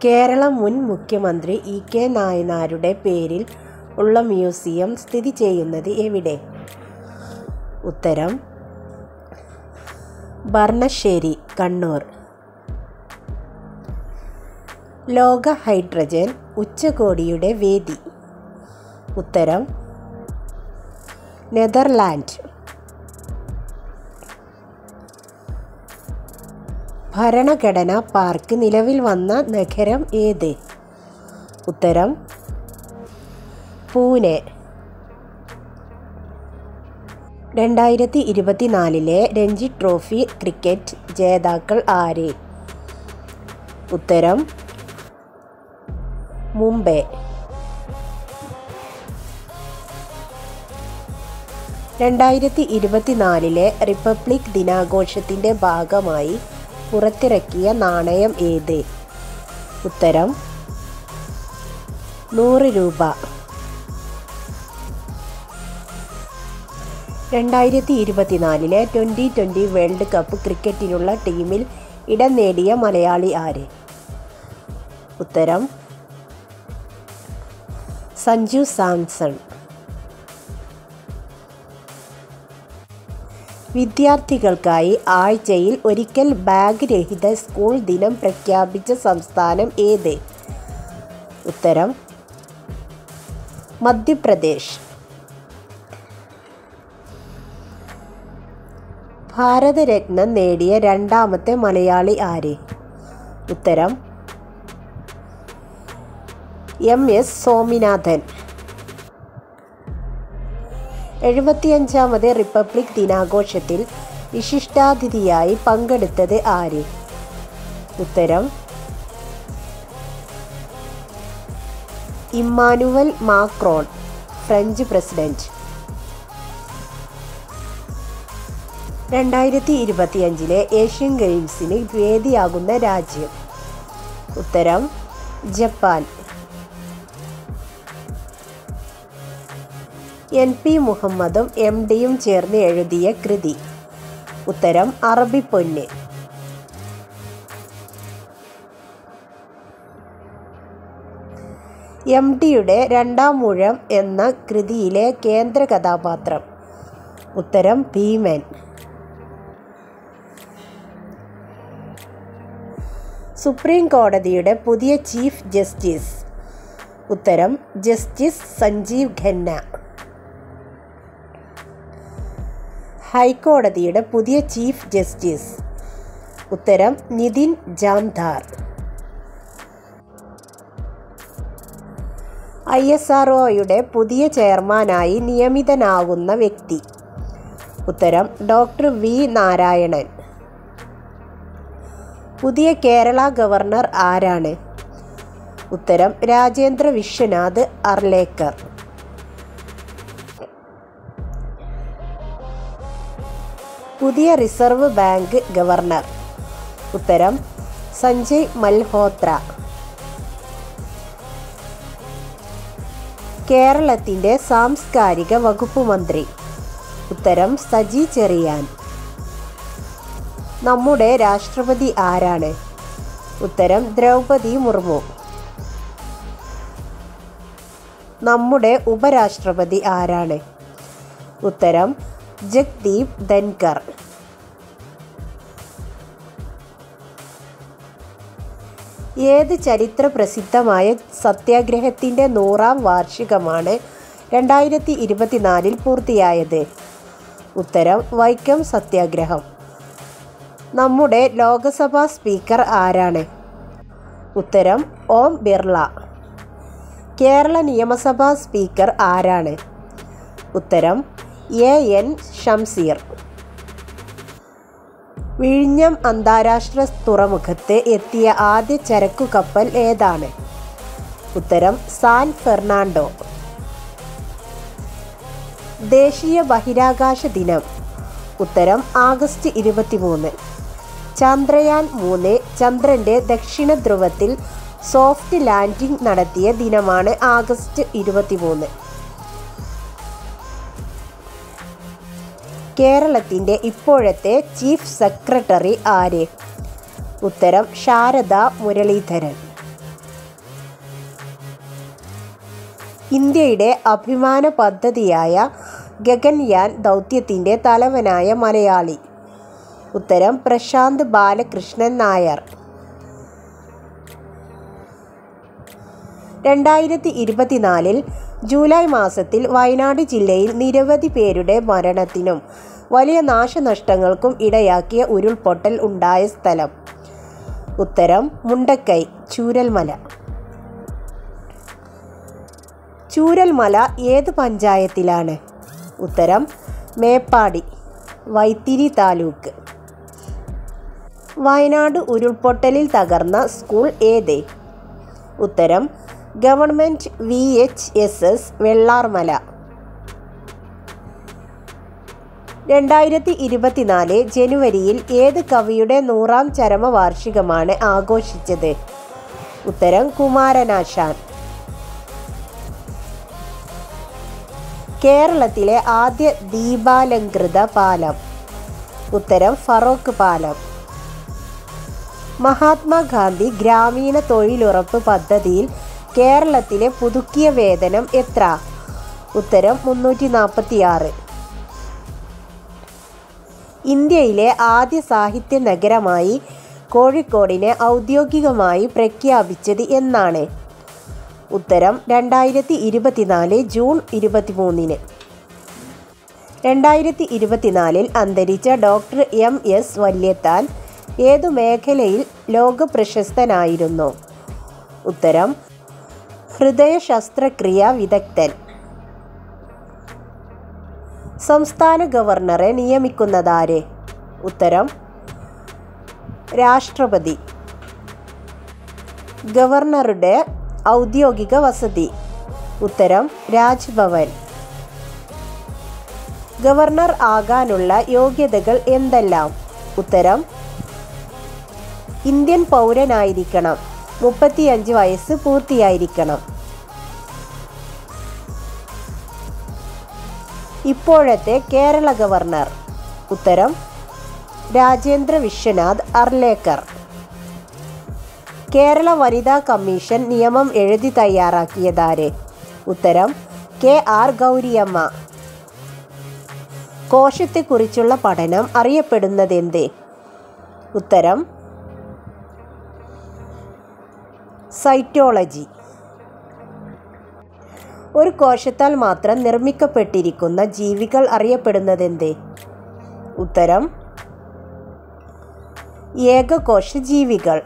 കേരള മുൻ മുഖ്യമന്ത്രി ഇ.കെ. നായനാരുടെ പേരിൽ ഉള്ള മ്യൂസിയം സ്ഥിതി ചെയ്യുന്നത് എവിടെ? ഉത്തരം ബർണശ്ശേരി, കണ്ണൂർ. ലോക ഹൈഡ്രജൻ ഉച്ചകോടിയുടെ വേദി? ഉത്തരം നെതർലാൻഡ്. ഭരണഘടനാ പാർക്ക് നിലവിൽ വന്ന നഗരം ഏത്? ഉത്തരം പൂനെ. 2024 രഞ്ജി ട്രോഫി ക്രിക്കറ്റ് ജേതാക്കൾ ആര്? ഉത്തരം മുംബൈ. 2024 റിപ്പബ്ലിക് ദിനാഘോഷത്തിൻ്റെ ഭാഗമായി പുറത്തിറക്കിയ നാണയം ഏത്? ഉത്തരം 100 രൂപ. 2024 T20 വേൾഡ് കപ്പ് ക്രിക്കറ്റിനുള്ള ടീമിൽ ഇടം നേടിയ മലയാളി ആര്? ഉത്തരം സഞ്ജു സാംസൺ. വിദ്യാർത്ഥികൾക്കായി ആഴ്ചയിൽ ഒരിക്കൽ ബാഗ് രഹിത സ്കൂൾ ദിനം പ്രഖ്യാപിച്ച സംസ്ഥാനം ഏത്? ഉത്തരം മധ്യപ്രദേശ്. ഭാരതരത്നം നേടിയ രണ്ടാമത്തെ മലയാളി ആര്? ഉത്തരം M.S. സ്വാമിനാഥൻ. 75ാമത് റിപ്പബ്ലിക് ദിനാഘോഷത്തിൽ വിശിഷ്ടാതിഥിയായി പങ്കെടുത്തത് ആര്? ഉത്തരം Emmanuel Macron, French president. 2025 Asian ഗെയിംസിന് വേദിയാകുന്ന രാജ്യം? ഉത്തരം ജപ്പാൻ. N.P. മുഹമ്മദും M.D.യും ചേർന്ന് എഴുതിയ കൃതി? ഉത്തരം അറബിപ്പൊന്ന്. M.D.യുടെ രണ്ടാമൂഴം എന്ന കൃതിയിലെ കേന്ദ്ര കഥാപാത്രം? ഉത്തരം ഭീമൻ. സുപ്രീം കോടതിയുടെ പുതിയ ചീഫ് ജസ്റ്റിസ്? ഉത്തരം ജസ്റ്റിസ് സഞ്ജീവ് ഖന്ന. ഹൈക്കോടതിയുടെ പുതിയ ചീഫ് ജസ്റ്റിസ്? ഉത്തരം നിതിൻ ജാംധാർ. ISROയുടെ പുതിയ ചെയർമാനായി നിയമിതനാകുന്ന വ്യക്തി? ഉത്തരം ഡോക്ടർ V. നാരായണൻ. പുതിയ കേരള ഗവർണർ ആരാണ്? ഉത്തരം രാജേന്ദ്ര വിശ്വനാഥ് അർലേക്കർ. പുതിയ റിസർവ് ബാങ്ക് ഗവർണർ? ഉത്തരം സഞ്ജയ് മൽഹോത്ര. കേരളത്തിൻ്റെ സാംസ്കാരിക വകുപ്പ് മന്ത്രി? ഉത്തരം സജി ചെറിയാൻ. നമ്മുടെ രാഷ്ട്രപതി ആരാണ്? ഉത്തരം ദ്രൗപദി മുർമു. നമ്മുടെ ഉപരാഷ്ട്രപതി ആരാണ്? ഉത്തരം ജഗ്ദീപ് ധൻകർ. ഏത് ചരിത്ര പ്രസിദ്ധമായ സത്യാഗ്രഹത്തിൻ്റെ 100ാം വാർഷികമാണ് 2024 പൂർത്തിയായത്? ഉത്തരം വൈക്കം സത്യാഗ്രഹം. നമ്മുടെ ലോകസഭാ സ്പീക്കർ ആരാണ്? ഉത്തരം ഓം ബിർള. കേരള നിയമസഭാ സ്പീക്കർ ആരാണ്? ഉത്തരം A.N. ഷംസീർ. വിഴിഞ്ഞം അന്താരാഷ്ട്ര തുറമുഖത്ത് എത്തിയ ആദ്യ ചരക്കു കപ്പൽ ഏതാണ്? ഉത്തരം സാൻ ഫെർണാണ്ടോ. ദേശീയ ബഹിരാകാശ ദിനം? ഉത്തരം ആഗസ്റ്റ് 23. ചന്ദ്രയാൻ 3 ചന്ദ്രൻ്റെ ദക്ഷിണ ധ്രുവത്തിൽ സോഫ്റ്റ് ലാൻഡിംഗ് നടത്തിയ ദിനമാണ് ആഗസ്റ്റ് 23. കേരളത്തിൻ്റെ ഇപ്പോഴത്തെ ചീഫ് സെക്രട്ടറി ആര്? ഉത്തരം ശാരദ മുരളീധരൻ. ഇന്ത്യയുടെ അഭിമാന പദ്ധതിയായ ഗഗൻയാൻ ദൗത്യത്തിൻ്റെ തലവനായ മലയാളി? ഉത്തരം പ്രശാന്ത് ബാലകൃഷ്ണൻ നായർ. 2024 ജൂലൈ മാസത്തിൽ വയനാട് ജില്ലയിൽ നിരവധി പേരുടെ മരണത്തിനും വലിയ നാശനഷ്ടങ്ങൾക്കും ഇടയാക്കിയ ഉരുൾപൊട്ടൽ ഉണ്ടായ സ്ഥലം? ഉത്തരം മുണ്ടക്കൈ ചൂരൽമല. ചൂരൽമല ഏത് പഞ്ചായത്തിലാണ്? ഉത്തരം മേപ്പാടി വൈത്തിരി താലൂക്ക്. വയനാട് ഉരുൾപൊട്ടലിൽ തകർന്ന സ്കൂൾ ഏത്? ഉത്തരം ഗവൺമെൻറ് VHSS വെള്ളാർമല. 2024 ജനുവരിയിൽ ഏത് കവിയുടെ 100ാം ചരമവാർഷികമാണ് ആഘോഷിച്ചത്? ഉത്തരം കുമാരനാശാൻ. കേരളത്തിലെ ആദ്യ ദീപാലംകൃത പാലം? ഉത്തരം ഫറോക്ക് പാലം. മഹാത്മാഗാന്ധി ഗ്രാമീണ തൊഴിലുറപ്പ് പദ്ധതിയിൽ കേരളത്തിലെ പുതുക്കിയ വേതനം എത്ര? ഉത്തരം 346. ഇന്ത്യയിലെ ആദ്യ സാഹിത്യ നഗരമായി കോഴിക്കോടിനെ ഔദ്യോഗികമായി പ്രഖ്യാപിച്ചത് എന്നാണ്? ഉത്തരം 2024 ജൂൺ 23. 2024 അന്തരിച്ച ഡോക്ടർ MS വല്യത്താൻ ഏതു മേഖലയിൽ ലോകപ്രശസ്തനായിരുന്നു? ഉത്തരം ഹൃദയ ശസ്ത്രക്രിയാ വിദഗ്ധൻ. സംസ്ഥാന ഗവർണറെ നിയമിക്കുന്നതാര്? ഉത്തരം രാഷ്ട്രപതി. ഗവർണറുടെ ഔദ്യോഗിക വസതി? ഉത്തരം രാജ്ഭവൻ. ഗവർണർ ആകാനുള്ള യോഗ്യതകൾ എന്തെല്ലാം? ഉത്തരം ഇന്ത്യൻ പൗരനായിരിക്കണം, 35 വയസ്സ് പൂർത്തിയായിരിക്കണം. ഇപ്പോഴത്തെ കേരള ഗവർണർ? ഉത്തരം രാജേന്ദ്ര വിശ്വനാഥ് അർലേക്കർ. കേരള വനിതാ കമ്മീഷൻ നിയമം എഴുതി തയ്യാറാക്കിയതാര്? ഉത്തരം KR ഗൗരിയമ്മ. കോശത്തെക്കുറിച്ചുള്ള പഠനം അറിയപ്പെടുന്നതെന്ത്? ഉത്തരം സൈറ്റോളജി. ഒരു കോശത്താൽ മാത്രം നിർമ്മിക്കപ്പെട്ടിരിക്കുന്ന ജീവികൾ അറിയപ്പെടുന്നതെന്ത്? ഉത്തരം ഏകകോശ ജീവികൾ.